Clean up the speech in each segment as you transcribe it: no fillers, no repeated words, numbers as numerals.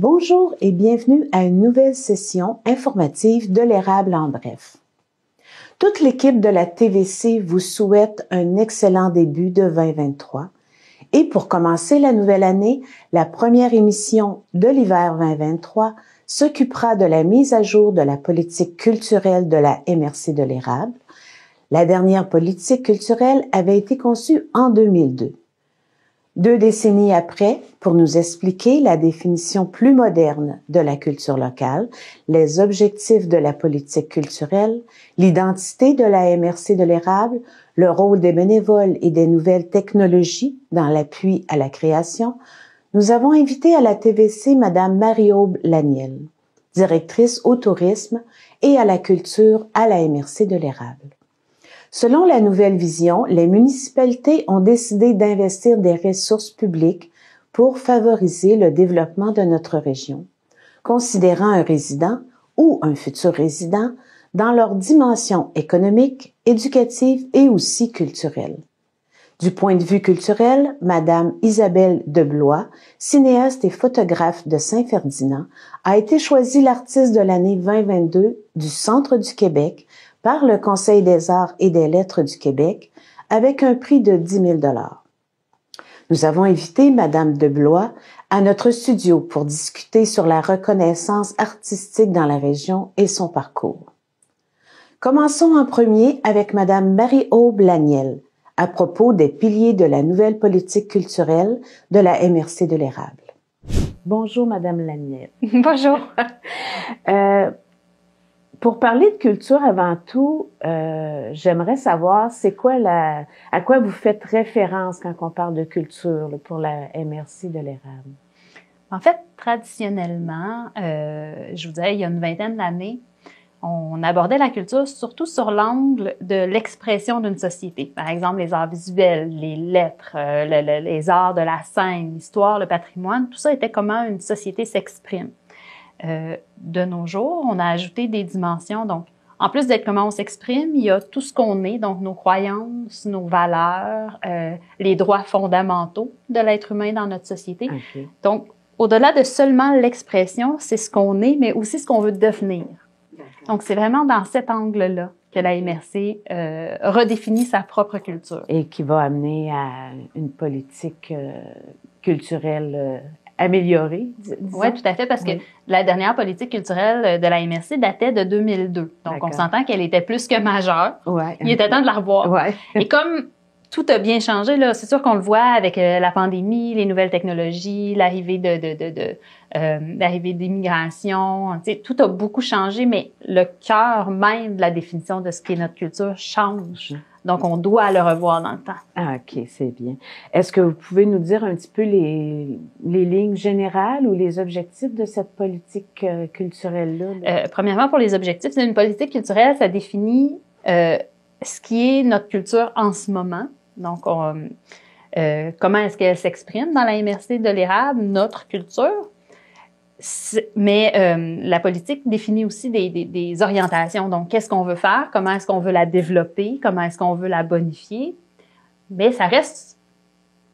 Bonjour et bienvenue à une nouvelle session informative de l'érable en bref. Toute l'équipe de la TVC vous souhaite un excellent début de 2023. Et pour commencer la nouvelle année, la première émission de l'hiver 2023 s'occupera de la mise à jour de la politique culturelle de la MRC de l'érable. La dernière politique culturelle avait été conçue en 2002. 2 décennies après, pour nous expliquer la définition plus moderne de la culture locale, les objectifs de la politique culturelle, l'identité de la MRC de l'érable, le rôle des bénévoles et des nouvelles technologies dans l'appui à la création, nous avons invité à la TVC Madame Marie-Aube Laniel, directrice au tourisme et à la culture à la MRC de l'érable. Selon la nouvelle vision, les municipalités ont décidé d'investir des ressources publiques pour favoriser le développement de notre région, considérant un résident ou un futur résident dans leur dimension économique, éducative et aussi culturelle. Du point de vue culturel, Madame Isabelle Deblois, cinéaste et photographe de Saint-Ferdinand, a été choisie l'artiste de l'année 2022 du Centre du Québec par le Conseil des arts et des lettres du Québec avec un prix de 10 000 $. Nous avons invité Madame Deblois à notre studio pour discuter sur la reconnaissance artistique dans la région et son parcours. Commençons en premier avec Madame Marie-Aube Laniel à propos des piliers de la nouvelle politique culturelle de la MRC de l'érable. Bonjour Madame Laniel. Bonjour. Pour parler de culture avant tout, j'aimerais savoir c'est quoi à quoi vous faites référence quand on parle de culture là, pour la MRC de l'érable? En fait, traditionnellement, je vous dirais, il y a une vingtaine d'années, on abordait la culture surtout sur l'angle de l'expression d'une société. Par exemple, les arts visuels, les lettres, les arts de la scène, l'histoire, le patrimoine, tout ça était comment une société s'exprime. De nos jours, on a ajouté des dimensions. Donc, en plus d'être comment on s'exprime, il y a tout ce qu'on est, donc nos croyances, nos valeurs, les droits fondamentaux de l'être humain dans notre société. Okay. Donc, au-delà de seulement l'expression, c'est ce qu'on est, mais aussi ce qu'on veut devenir. Donc, c'est vraiment dans cet angle-là que la MRC redéfinit sa propre culture. Et qui va amener à une politique culturelle améliorée, disons. Oui, tout à fait, parce que la dernière politique culturelle de la MRC datait de 2002. Donc, on s'entend qu'elle était plus que majeure. Ouais. Il était temps de la revoir. Ouais. Et comme tout a bien changé, là, c'est sûr qu'on le voit avec la pandémie, les nouvelles technologies, l'arrivée l'arrivée d'immigration. Tout a beaucoup changé, mais le cœur même de la définition de ce qu'est notre culture change. Donc, on doit le revoir dans le temps. Ah, OK, c'est bien. Est-ce que vous pouvez nous dire un petit peu les lignes générales ou les objectifs de cette politique culturelle-là? Premièrement, pour les objectifs, une politique culturelle, ça définit ce qui est notre culture en ce moment. Donc, comment est-ce qu'elle s'exprime dans la MRC de l'érable, notre culture. Mais la politique définit aussi des orientations. Donc, qu'est-ce qu'on veut faire? Comment est-ce qu'on veut la développer? Comment est-ce qu'on veut la bonifier? Mais ça reste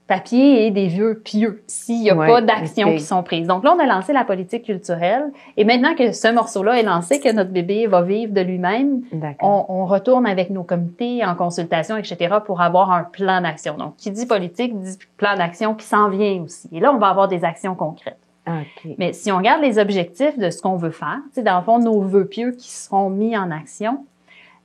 papier et des vœux pieux s'il n'y a pas d'actions qui sont prises. Donc là, on a lancé la politique culturelle. Et maintenant que ce morceau-là est lancé, que notre bébé va vivre de lui-même, on retourne avec nos comités en consultation, etc., pour avoir un plan d'action. Donc, qui dit politique, dit plan d'action qui s'en vient aussi. Et là, on va avoir des actions concrètes. Okay. Mais si on regarde les objectifs de ce qu'on veut faire, dans le fond, nos vœux pieux qui seront mis en action,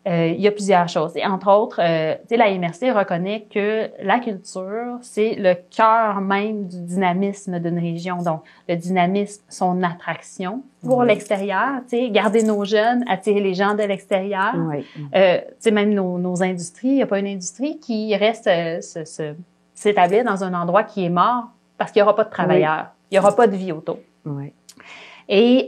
il y a plusieurs choses. Et entre autres, la MRC reconnaît que la culture, c'est le cœur même du dynamisme d'une région. Donc, le dynamisme, son attraction pour l'extérieur, garder nos jeunes, attirer les gens de l'extérieur. Même nos industries, il n'y a pas une industrie qui reste s'établir dans un endroit qui est mort parce qu'il n'y aura pas de travailleurs. Il n'y aura pas de vie autour. Et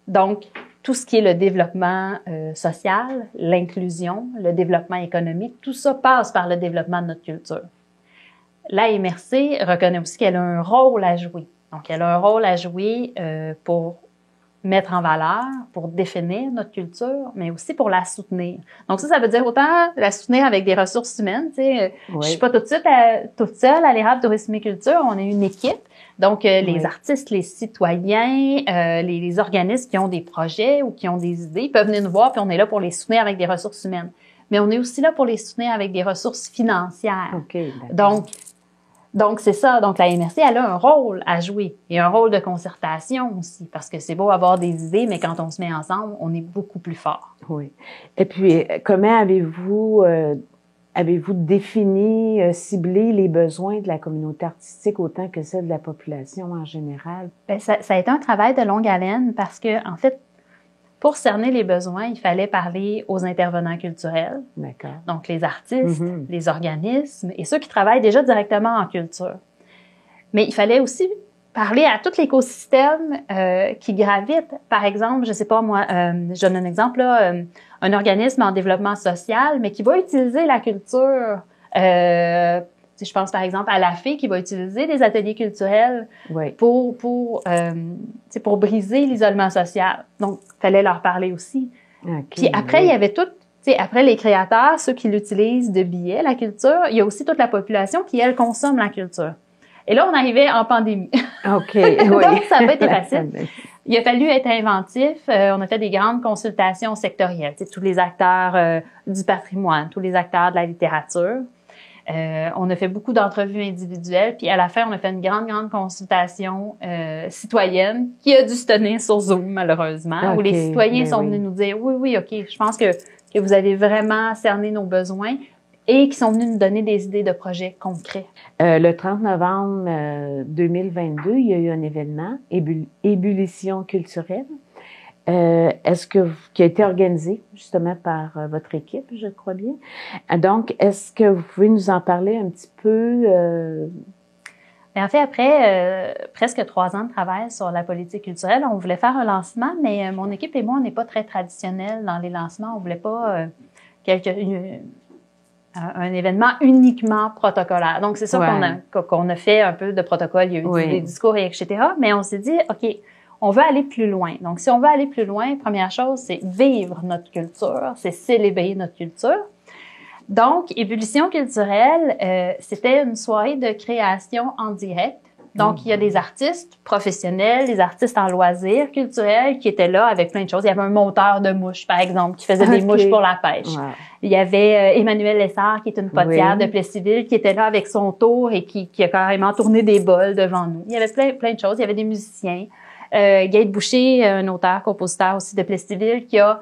donc, tout ce qui est le développement social, l'inclusion, le développement économique, tout ça passe par le développement de notre culture. La MRC reconnaît aussi qu'elle a un rôle à jouer. Donc, elle a un rôle à jouer pour mettre en valeur, pour définir notre culture, mais aussi pour la soutenir. Donc ça veut dire autant la soutenir avec des ressources humaines. Tu sais, je suis pas toute seule à l'Érable Tourisme et Culture, on est une équipe. Donc les artistes, les citoyens, les organismes qui ont des projets ou qui ont des idées, ils peuvent venir nous voir, puis on est là pour les soutenir avec des ressources humaines. Mais on est aussi là pour les soutenir avec des ressources financières. Okay, donc, c'est ça. Donc, la MRC, elle a un rôle à jouer et un rôle de concertation aussi, parce que c'est beau avoir des idées, mais quand on se met ensemble, on est beaucoup plus fort. Oui. Et puis, comment avez-vous défini, ciblé les besoins de la communauté artistique autant que celle de la population en général? Bien, ça a été un travail de longue haleine parce que, en fait, pour cerner les besoins, il fallait parler aux intervenants culturels. D'accord. Donc, les artistes, les organismes et ceux qui travaillent déjà directement en culture. Mais il fallait aussi parler à tout l'écosystème qui gravite. Par exemple, je sais pas moi, je donne un exemple là, un organisme en développement social, mais qui va utiliser la culture. Je pense par exemple à la FEE qui va utiliser des ateliers culturels pour briser l'isolement social. Donc, il fallait leur parler aussi. Okay, puis après, il y avait tout, après les créateurs, ceux qui l'utilisent de billets, la culture, il y a aussi toute la population qui, elle, consomme la culture. Et là, on arrivait en pandémie. OK, Donc, ça n'a pas été facile. Il a fallu être inventif. On a fait des grandes consultations sectorielles. Tous les acteurs du patrimoine, tous les acteurs de la littérature. On a fait beaucoup d'entrevues individuelles, puis à la fin, on a fait une grande consultation citoyenne qui a dû se tenir sur Zoom, malheureusement, où les citoyens sont venus nous dire « Oui, OK, je pense que vous avez vraiment cerné nos besoins » et qui sont venus nous donner des idées de projets concrets. Le 30 novembre 2022, il y a eu un événement, Ébullition culturelle. Qui a été organisé justement par votre équipe, je crois bien. Donc, est-ce que vous pouvez nous en parler un petit peu? En fait, après presque 3 ans de travail sur la politique culturelle, on voulait faire un lancement, mais mon équipe et moi, on n'est pas très traditionnels dans les lancements. On voulait pas un événement uniquement protocolaire. Donc, c'est ça qu'on a fait un peu de protocole. Il y a eu des discours, et etc. Mais on s'est dit, OK, on veut aller plus loin. Donc, si on veut aller plus loin, première chose, c'est vivre notre culture, c'est célébrer notre culture. Donc, Ébullition culturelle, c'était une soirée de création en direct. Donc, il y a des artistes professionnels, des artistes en loisirs culturels qui étaient là avec plein de choses. Il y avait un monteur de mouches, par exemple, qui faisait des mouches pour la pêche. Wow. Il y avait Emmanuel Lessard, qui est une potière de Plessisville, qui était là avec son tour et qui a carrément tourné des bols devant nous. Il y avait plein de choses. Il y avait des musiciens. Gaël Boucher, un auteur-compositeur aussi de Plessisville, qui a,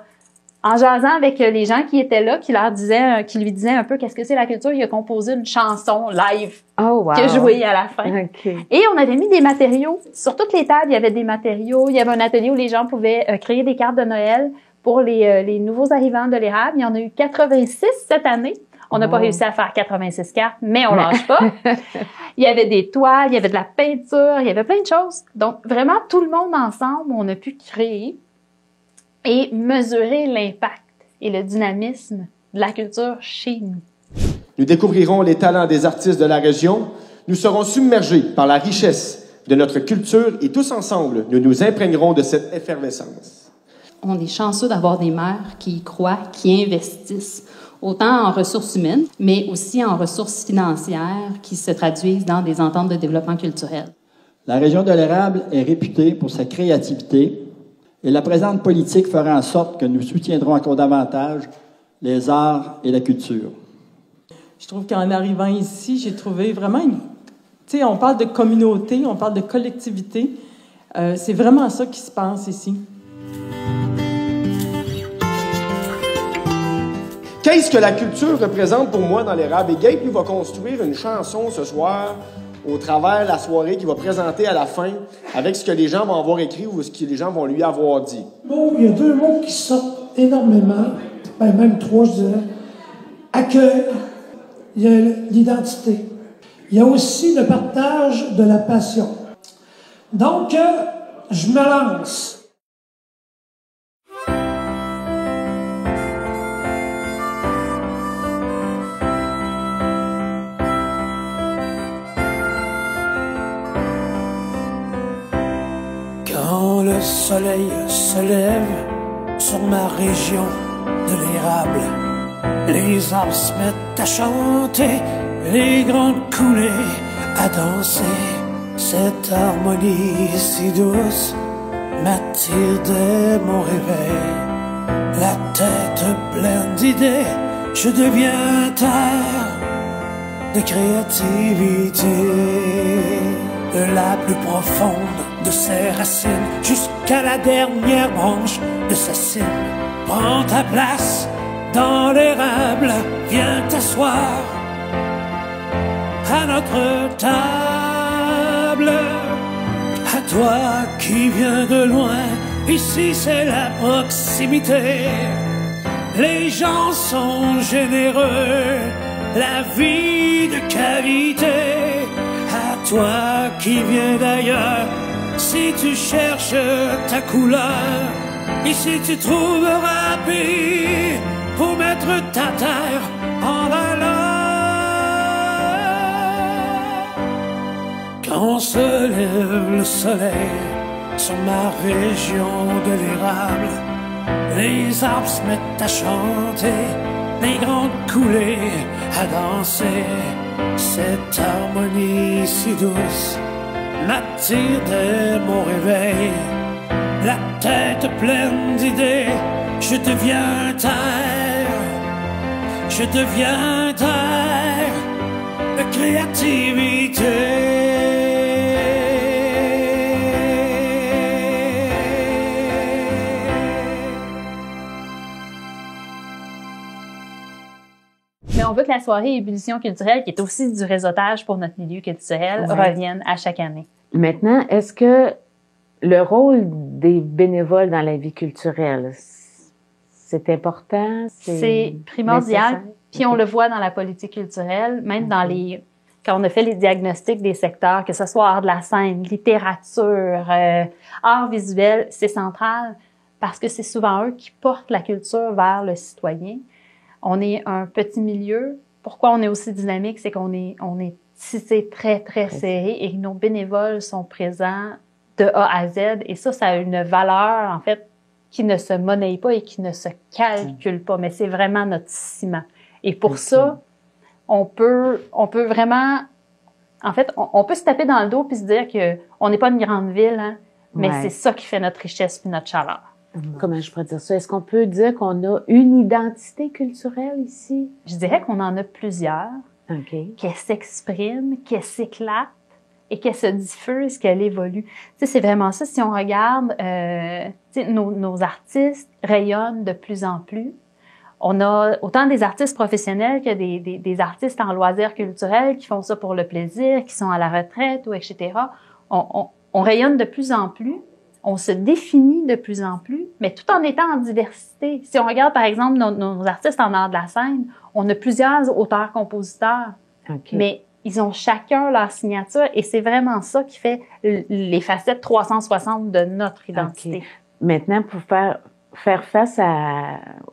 en jasant avec les gens qui étaient là, qui lui disaient un peu qu'est-ce que c'est la culture, il a composé une chanson live qu'il a jouée à la fin. Okay. Et on avait mis des matériaux. Sur toutes les tables, il y avait des matériaux. Il y avait un atelier où les gens pouvaient créer des cartes de Noël pour les nouveaux arrivants de l'érable. Il y en a eu 86 cette année. On n'a pas réussi à faire 86 cartes, mais on lâche pas. Il y avait des toiles, il y avait de la peinture, il y avait plein de choses. Donc, vraiment, tout le monde ensemble, on a pu créer et mesurer l'impact et le dynamisme de la culture chez nous. Nous découvrirons les talents des artistes de la région. Nous serons submergés par la richesse de notre culture et tous ensemble, nous nous imprégnerons de cette effervescence. On est chanceux d'avoir des maires qui y croient, qui investissent, autant en ressources humaines, mais aussi en ressources financières qui se traduisent dans des ententes de développement culturel. La région de l'Érable est réputée pour sa créativité et la présente politique fera en sorte que nous soutiendrons encore davantage les arts et la culture. Je trouve qu'en arrivant ici, j'ai trouvé vraiment Tu sais, on parle de communauté, on parle de collectivité. C'est vraiment ça qui se passe ici. Qu'est-ce que la culture représente pour moi dans l'érable? Et Gabe, lui, va construire une chanson ce soir au travers de la soirée qu'il va présenter à la fin avec ce que les gens vont avoir écrit ou ce que les gens vont lui avoir dit. Bon, il y a 2 mots qui sortent énormément, même 3, je dirais. Accueil, il y a l'identité. Il y a aussi le partage de la passion. Donc, je me lance. Quand le soleil se lève sur ma région de l'érable, les arbres se mettent à chanter, les grandes coulées à danser. Cette harmonie si douce m'attire dès mon réveil. La tête pleine d'idées, je deviens terre de créativité. De la plus profonde de ses racines jusqu'à la dernière branche de sa cime. Prends ta place dans l'érable, viens t'asseoir à notre table. À toi qui viens de loin, ici c'est la proximité. Les gens sont généreux, la vie de qualité. À toi qui viens d'ailleurs, si tu cherches ta couleur, ici tu trouveras paix pour mettre ta terre en valeur. Quand se lève le soleil sur ma région de l'érable, les arbres se mettent à chanter, les grandes coulées à danser. Cette harmonie si douce m'attire dès mon réveil. La tête pleine d'idées, je deviens terre, je deviens terre de créativité. Mais on veut que la soirée Ébullition culturelle, qui est aussi du réseautage pour notre milieu culturel, revienne à chaque année. Maintenant, est-ce que le rôle des bénévoles dans la vie culturelle, c'est important? C'est primordial. Puis on le voit dans la politique culturelle, même dans les... Quand on a fait les diagnostics des secteurs, que ce soit art de la scène, littérature, art visuel, c'est central parce que c'est souvent eux qui portent la culture vers le citoyen. On est un petit milieu. Pourquoi on est aussi dynamique? C'est qu'on est tissé très, très serré et nos bénévoles sont présents de A à Z. Et ça a une valeur, en fait, qui ne se monnaie pas et qui ne se calcule pas. Mais c'est vraiment notre ciment. Et pour ça, on peut vraiment... En fait, on peut se taper dans le dos puis se dire que on n'est pas une grande ville, hein, mais c'est ça qui fait notre richesse puis notre chaleur. Comment je pourrais dire ça? Est-ce qu'on peut dire qu'on a une identité culturelle ici? Je dirais qu'on en a plusieurs, qu'elle s'exprime, qu'elle s'éclate et qu'elle se diffuse, qu'elle évolue. Tu sais, c'est vraiment ça. Si on regarde, nos artistes rayonnent de plus en plus. On a autant des artistes professionnels que des artistes en loisirs culturels qui font ça pour le plaisir, qui sont à la retraite ou etc. On rayonne de plus en plus. On se définit de plus en plus, mais tout en étant en diversité. Si on regarde, par exemple, nos artistes en art de la scène, on a plusieurs auteurs-compositeurs, mais ils ont chacun leur signature et c'est vraiment ça qui fait les facettes 360 de notre identité. Maintenant, pour faire face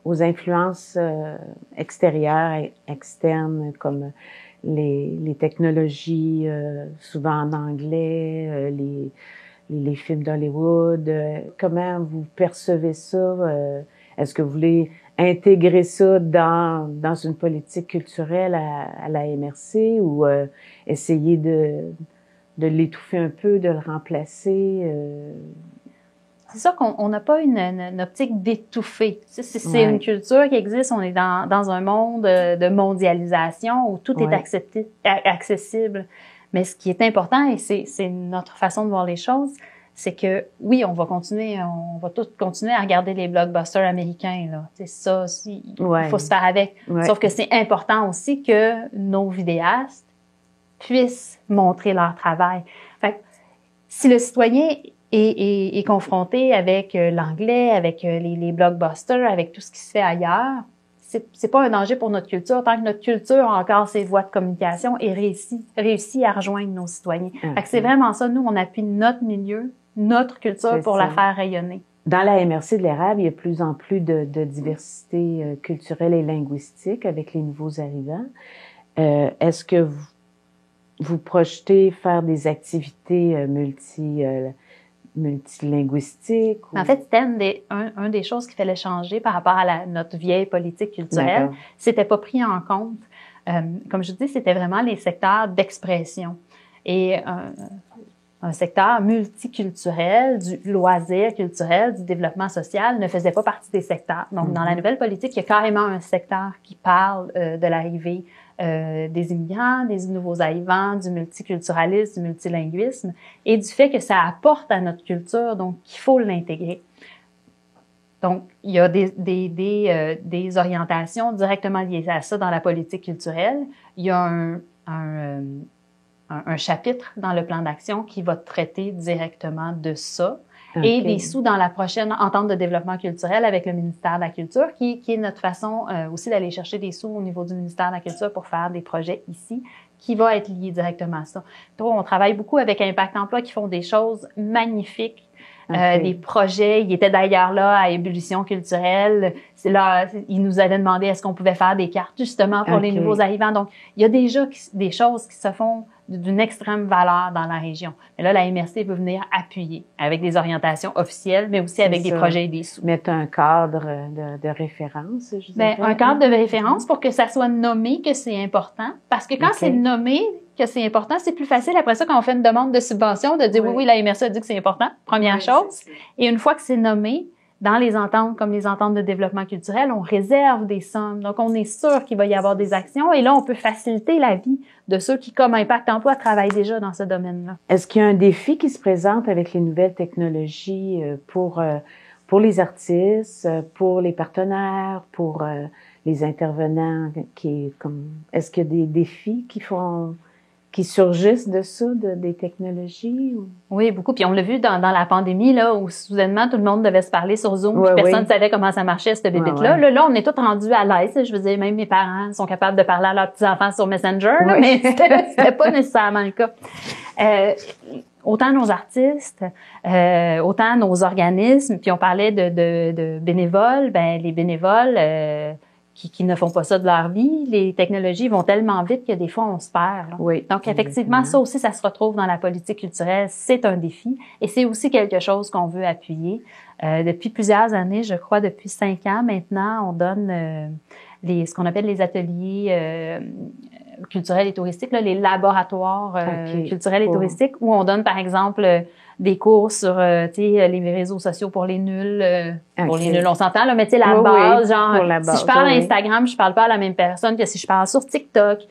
aux influences extérieures et externes, comme les technologies, souvent en anglais, les films d'Hollywood, comment vous percevez ça? Est-ce que vous voulez intégrer ça dans une politique culturelle à la MRC ou essayer de l'étouffer un peu, de le remplacer? C'est ça qu'on n'a pas une optique d'étouffer. C'est une culture qui existe. On est dans un monde de mondialisation où tout est accessible. Mais ce qui est important, et c'est notre façon de voir les choses, c'est que oui, on va tous continuer à regarder les blockbusters américains, là. C'est ça, il faut se faire avec. Sauf que c'est important aussi que nos vidéastes puissent montrer leur travail. Fait que, si le citoyen est confronté avec l'anglais, avec les blockbusters, avec tout ce qui se fait ailleurs, c'est pas un danger pour notre culture tant que notre culture a encore ses voies de communication et réussit à rejoindre nos citoyens. Fait que c'est vraiment ça. Nous, on appuie notre milieu, notre culture pour la faire rayonner. Dans la MRC de l'érable, il y a de plus en plus de diversité culturelle et linguistique avec les nouveaux arrivants. Est-ce que vous projetez faire des activités multilinguistique? Ou... En fait, c'était un des choses qu'il fallait changer par rapport à notre vieille politique culturelle. C'était pas pris en compte. Comme je dis, c'était vraiment les secteurs d'expression. Et un secteur multiculturel, du loisir culturel, du développement social ne faisait pas partie des secteurs. Donc, dans la nouvelle politique, il y a carrément un secteur qui parle de l'arrivée des immigrants, des nouveaux arrivants, du multiculturalisme, du multilinguisme et du fait que ça apporte à notre culture, donc il faut l'intégrer. Donc, il y a des orientations directement liées à ça dans la politique culturelle. Il y a un chapitre dans le plan d'action qui va traiter directement de ça. Okay. Et des sous dans la prochaine entente de développement culturel avec le ministère de la Culture, qui est notre façon aussi d'aller chercher des sous au niveau du ministère de la Culture pour faire des projets ici, qui va être lié directement à ça. Donc, on travaille beaucoup avec Impact Emploi qui font des choses magnifiques. Okay. Des projets, ils étaient d'ailleurs là à Ébullition culturelle. C'est là, ils nous avaient demandé est-ce qu'on pouvait faire des cartes justement pour les nouveaux arrivants. Donc, il y a déjà des choses qui se font d'une extrême valeur dans la région. Mais là, la MRC veut venir appuyer avec des orientations officielles, mais aussi avec des projets et des sous. Mettre un cadre de référence, je dirais. Un cadre de référence pour que ça soit nommé que c'est important. Parce que quand c'est nommé que c'est important, c'est plus facile après ça quand on fait une demande de subvention de dire oui, la MRC a dit que c'est important, première chose. Et une fois que c'est nommé, dans les ententes, comme les ententes de développement culturel, on réserve des sommes. Donc, on est sûr qu'il va y avoir des actions. Et là, on peut faciliter la vie de ceux qui, comme Impact Emploi, travaillent déjà dans ce domaine-là. Est-ce qu'il y a un défi qui se présente avec les nouvelles technologies pour les artistes, pour les partenaires, pour les intervenants? Est-ce qu'il y a des défis qui surgissent de ça, des technologies? Ou... Oui, beaucoup. Puis on l'a vu dans la pandémie, là, où soudainement, tout le monde devait se parler sur Zoom, puis personne ne savait comment ça marchait, cette bébête-là. Là, on est tous rendus à l'aise. Je veux dire, même mes parents sont capables de parler à leurs petits-enfants sur Messenger, là, mais c'était pas nécessairement le cas. Autant nos artistes, autant nos organismes, puis on parlait de bénévoles, les bénévoles... qui ne font pas ça de leur vie, les technologies vont tellement vite que des fois, on se perd. Là. Oui. Donc, effectivement, ça aussi, ça se retrouve dans la politique culturelle. C'est un défi et c'est aussi quelque chose qu'on veut appuyer. Depuis plusieurs années, je crois, depuis 5 ans maintenant, on donne ce qu'on appelle les ateliers culturels et touristiques, là, les laboratoires culturels et touristiques, où on donne, par exemple, des cours sur les réseaux sociaux pour les nuls. Pour les nuls, on s'entend, là, mais tu sais, la base, si je parle à Instagram, je parle pas à la même personne que si je parle sur TikTok.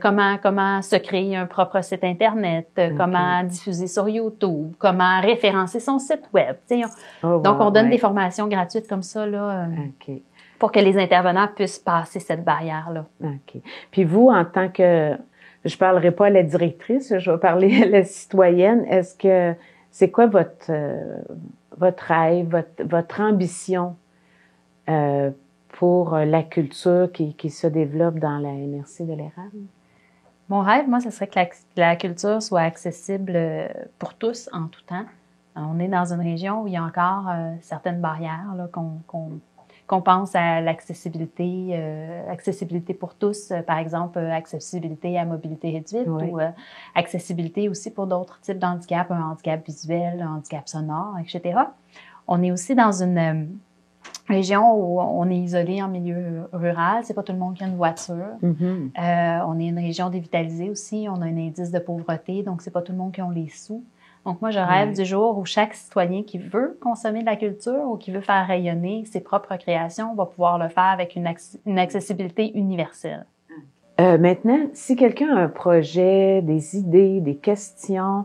Comment se créer un propre site Internet, comment diffuser sur YouTube, comment référencer son site web. Donc, on donne des formations gratuites comme ça, là. Pour que les intervenants puissent passer cette barrière-là. OK. Puis vous, en tant que... Je parlerai pas à la directrice, je vais parler à la citoyenne. C'est quoi votre rêve, votre ambition pour la culture qui se développe dans la MRC de l'Érable? Mon rêve, moi, ce serait que la culture soit accessible pour tous en tout temps. On est dans une région où il y a encore certaines barrières là, qu'on pense à l'accessibilité, accessibilité pour tous, par exemple, accessibilité à mobilité réduite ou accessibilité aussi pour d'autres types d'handicap, un handicap visuel, un handicap sonore, etc. On est aussi dans une région où on est isolé en milieu rural. C'est pas tout le monde qui a une voiture. On est une région dévitalisée aussi. On a un indice de pauvreté, donc c'est pas tout le monde qui a les sous. Donc, moi, je rêve du jour où chaque citoyen qui veut consommer de la culture ou qui veut faire rayonner ses propres créations va pouvoir le faire avec une accessibilité universelle. Maintenant, si quelqu'un a un projet, des idées, des questions,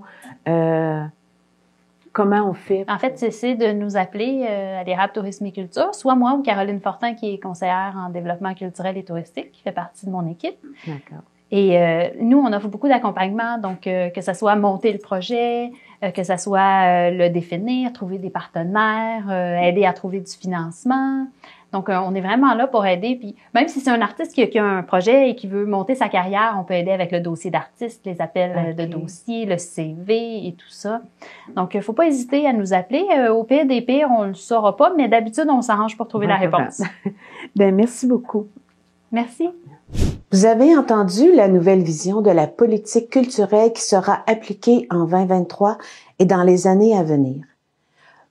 comment on fait? En fait, c'est de nous appeler à l'Érable Tourisme et Culture, soit moi ou Caroline Fortin, qui est conseillère en développement culturel et touristique, qui fait partie de mon équipe. D'accord. Et nous, on offre beaucoup d'accompagnement, donc que ça soit monter le projet, que ça soit le définir, trouver des partenaires, aider à trouver du financement. Donc, on est vraiment là pour aider. Puis, même si c'est un artiste qui a un projet et qui veut monter sa carrière, on peut aider avec le dossier d'artiste, les appels de dossier, le CV et tout ça. Donc, il faut pas hésiter à nous appeler. Au pire des pires, on le saura pas, mais d'habitude, on s'arrange pour trouver la réponse. Merci beaucoup. Merci. Vous avez entendu la nouvelle vision de la politique culturelle qui sera appliquée en 2023 et dans les années à venir.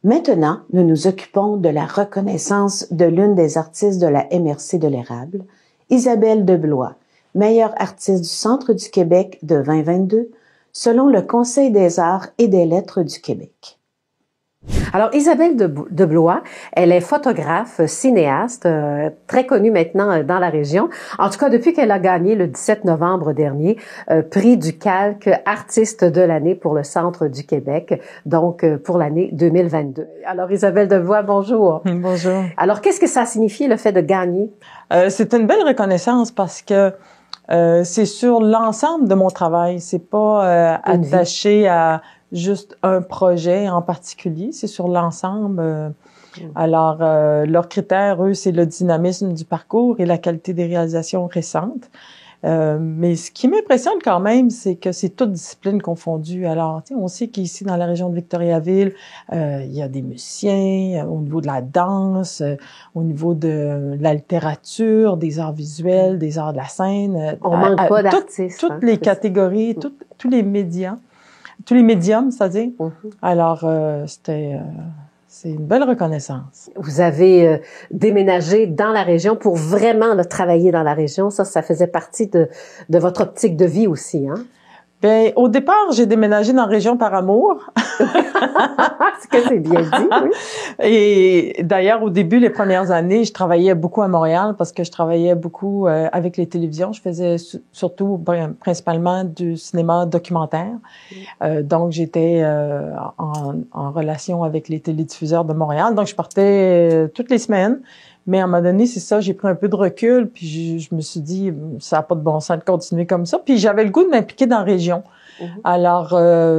Maintenant, nous nous occupons de la reconnaissance de l'une des artistes de la MRC de l'Érable, Isabelle Deblois, meilleure artiste du Centre du Québec de 2022, selon le Conseil des arts et des lettres du Québec. Alors, Isabelle Deblois, elle est photographe, cinéaste, très connue maintenant dans la région. En tout cas, depuis qu'elle a gagné le 17 novembre dernier, prix du Calque artiste de l'année pour le Centre du Québec, donc pour l'année 2022. Alors, Isabelle Deblois, bonjour. Bonjour. Alors, qu'est-ce que ça signifie le fait de gagner? C'est une belle reconnaissance parce que c'est sur l'ensemble de mon travail. C'est pas attaché à juste un projet en particulier, c'est sur l'ensemble. Alors, leurs critères, eux, c'est le dynamisme du parcours et la qualité des réalisations récentes. Mais ce qui m'impressionne quand même, c'est que c'est toutes disciplines confondues. Alors, on sait qu'ici, dans la région de Victoriaville, il y a des musiciens au niveau de la danse, au niveau de la littérature, des arts visuels, des arts de la scène. On manque pas d'artistes. Toutes les catégories, tous les médias. Tous les médiums, c'est-à-dire. Alors, c'est une belle reconnaissance. Vous avez déménagé dans la région pour vraiment travailler dans la région. Ça faisait partie de votre optique de vie aussi, hein? Ben, au départ, j'ai déménagé dans la région par amour. C'est que c'est bien dit, oui. Et d'ailleurs, au début, les premières années, je travaillais beaucoup à Montréal parce que je travaillais beaucoup avec les télévisions. Je faisais surtout, principalement du cinéma documentaire. Donc, j'étais en relation avec les télédiffuseurs de Montréal. Donc, je partais toutes les semaines. Mais à un moment donné, c'est ça, j'ai pris un peu de recul, puis je me suis dit, ça n'a pas de bon sens de continuer comme ça. Puis j'avais le goût de m'impliquer dans la région. Alors,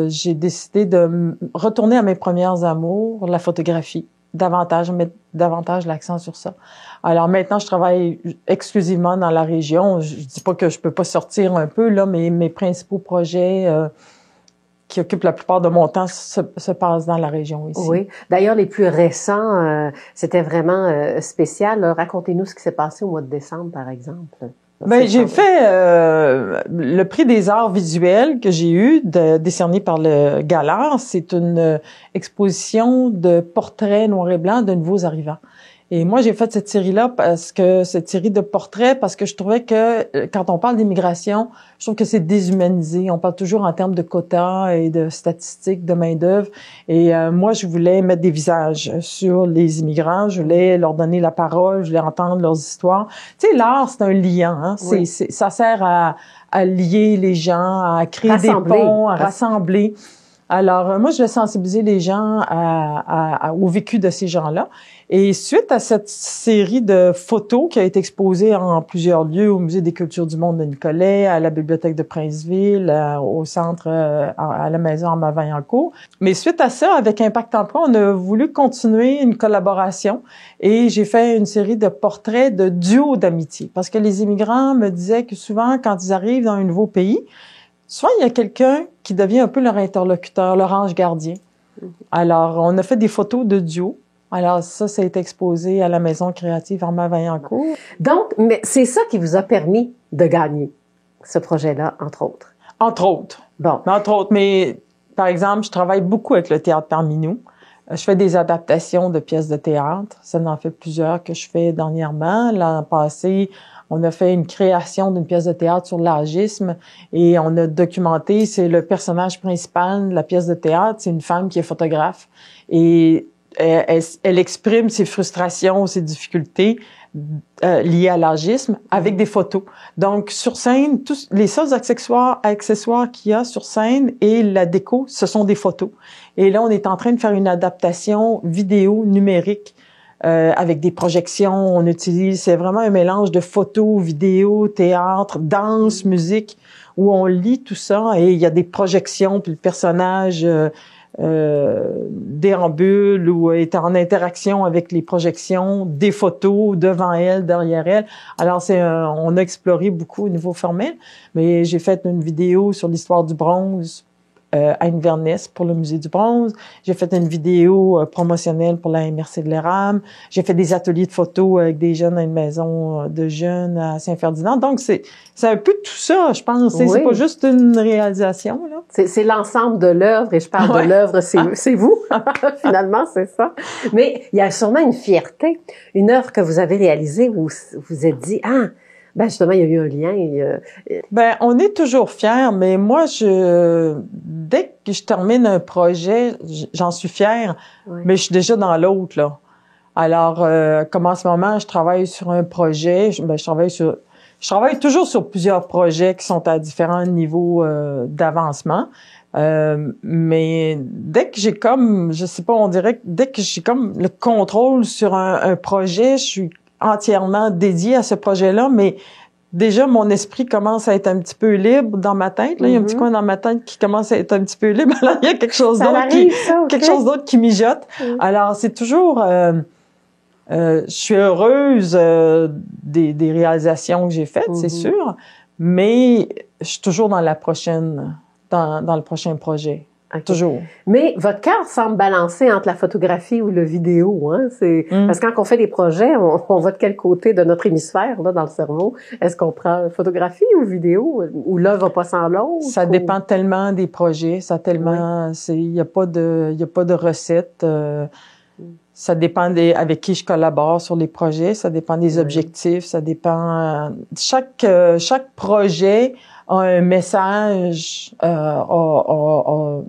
j'ai décidé de retourner à mes premières amours, la photographie, mettre davantage l'accent sur ça. Alors maintenant, je travaille exclusivement dans la région. Je dis pas que je peux pas sortir un peu, là, mais mes principaux projets qui occupent la plupart de mon temps se passent dans la région ici. Oui. D'ailleurs, les plus récents, c'était vraiment spécial. Racontez-nous ce qui s'est passé au mois de décembre, par exemple. Ben, j'ai fait le prix des arts visuels que j'ai eu, décerné par le Galard. C'est une exposition de portraits noir et blanc de nouveaux arrivants. Et moi, j'ai fait cette série-là cette série de portraits, parce que je trouvais que quand on parle d'immigration, je trouve que c'est déshumanisé. On parle toujours en termes de quotas et de statistiques, de main-d'œuvre. Et moi, je voulais mettre des visages sur les immigrants. Je voulais leur donner la parole. Je voulais entendre leurs histoires. Tu sais, l'art, c'est un liant. Hein? Oui. Ça sert à lier les gens, à créer des ponts, à rassembler. Alors, moi, je voulais sensibiliser les gens au vécu de ces gens-là. Et suite à cette série de photos qui a été exposée en plusieurs lieux, au Musée des cultures du monde de Nicolet, à la Bibliothèque de Princeville, au centre, à la maison en Mavaillancourt. Mais suite à ça, avec Impact Emploi, on a voulu continuer une collaboration et j'ai fait une série de portraits de duos d'amitié. Parce que les immigrants me disaient que souvent, quand ils arrivent dans un nouveau pays, souvent, il y a quelqu'un qui devient un peu leur interlocuteur, leur ange gardien. Alors, on a fait des photos de duo. Alors, ça a été exposé à la Maison créative en Mavaillancourt. Donc, mais c'est ça qui vous a permis de gagner ce projet-là, entre autres. Entre autres. Bon. Entre autres. Mais, par exemple, je travaille beaucoup avec le Théâtre parmi nous. Je fais des adaptations de pièces de théâtre. Ça en fait plusieurs que je fais dernièrement. L'an passé, on a fait une création d'une pièce de théâtre sur l'agisme et on a documenté, c'est le personnage principal de la pièce de théâtre, c'est une femme qui est photographe et elle exprime ses frustrations, ses difficultés liées à l'agisme avec des photos. Donc, sur scène, tous les seuls accessoires qu'il y a sur scène et la déco, ce sont des photos. Et là, on est en train de faire une adaptation vidéo numérique avec des projections. C'est vraiment un mélange de photos, vidéos, théâtre, danse, musique, où on lit tout ça et il y a des projections, puis le personnage déambule ou est en interaction avec les projections, des photos devant elle, derrière elle. Alors, on a exploré beaucoup au niveau formel, mais j'ai fait une vidéo sur l'histoire du bronze Anne Vernès pour le Musée du Bronze. J'ai fait une vidéo promotionnelle pour la MRC de l'érable. J'ai fait des ateliers de photos avec des jeunes à une maison de jeunes à Saint-Ferdinand. Donc, c'est un peu tout ça, je pense. Oui. C'est pas juste une réalisation, là. C'est l'ensemble de l'œuvre, et je parle de l'œuvre, c'est vous, finalement, c'est ça. Mais il y a sûrement une fierté, une œuvre que vous avez réalisée où vous vous êtes dit, ben justement, il y a eu un lien. Ben, on est toujours fiers, mais moi, dès que je termine un projet, j'en suis fière, mais je suis déjà dans l'autre, là. Alors, comme en ce moment, je travaille sur un projet, je travaille toujours sur plusieurs projets qui sont à différents niveaux d'avancement. Mais dès que j'ai comme, je sais pas, on dirait que dès que j'ai comme le contrôle sur un projet, je suis entièrement dédiée à ce projet-là, mais déjà, mon esprit commence à être un petit peu libre dans ma tête. Là, il y a un petit coin dans ma tête qui commence à être un petit peu libre. Alors, il y a quelque chose d'autre qui mijote. Alors, c'est toujours... je suis heureuse des réalisations que j'ai faites, c'est sûr, mais je suis toujours dans le prochain projet. Okay. Toujours. Mais votre cœur semble balancer entre la photographie ou le vidéo, hein. Parce que quand on fait des projets, on va de quel côté de notre hémisphère, là, dans le cerveau? Est-ce qu'on prend photographie ou vidéo? Ou l'un va pas sans l'autre? Ça dépend tellement des projets, il y a pas de recette. Ça dépend avec qui je collabore sur les projets, ça dépend des objectifs, ça dépend... chaque projet a un message, a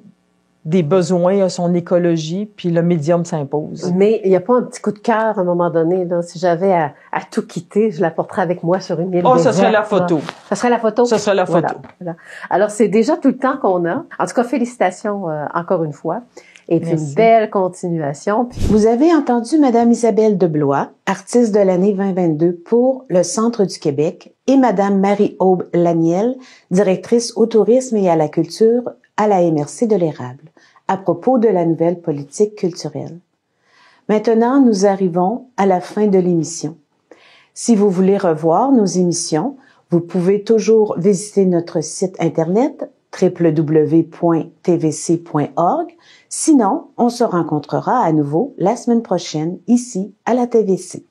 des besoins, a son écologie, puis le médium s'impose. Mais il n'y a pas un petit coup de cœur à un moment donné, là, si j'avais à tout quitter, je l'apporterais avec moi sur une île déserte. Ça serait la photo. Ça serait la photo? Ça serait la photo. Voilà. Alors, c'est déjà tout le temps qu'on a. En tout cas, félicitations encore une fois. Et puis, une belle continuation. Vous avez entendu Madame Isabelle Deblois, artiste de l'année 2022 pour le Centre du Québec, et Madame Marie-Aube Laniel, directrice au tourisme et à la culture à la MRC de l'Érable, à propos de la nouvelle politique culturelle. Maintenant, nous arrivons à la fin de l'émission. Si vous voulez revoir nos émissions, vous pouvez toujours visiter notre site Internet www.tvc.org. Sinon, on se rencontrera à nouveau la semaine prochaine ici à la TVC.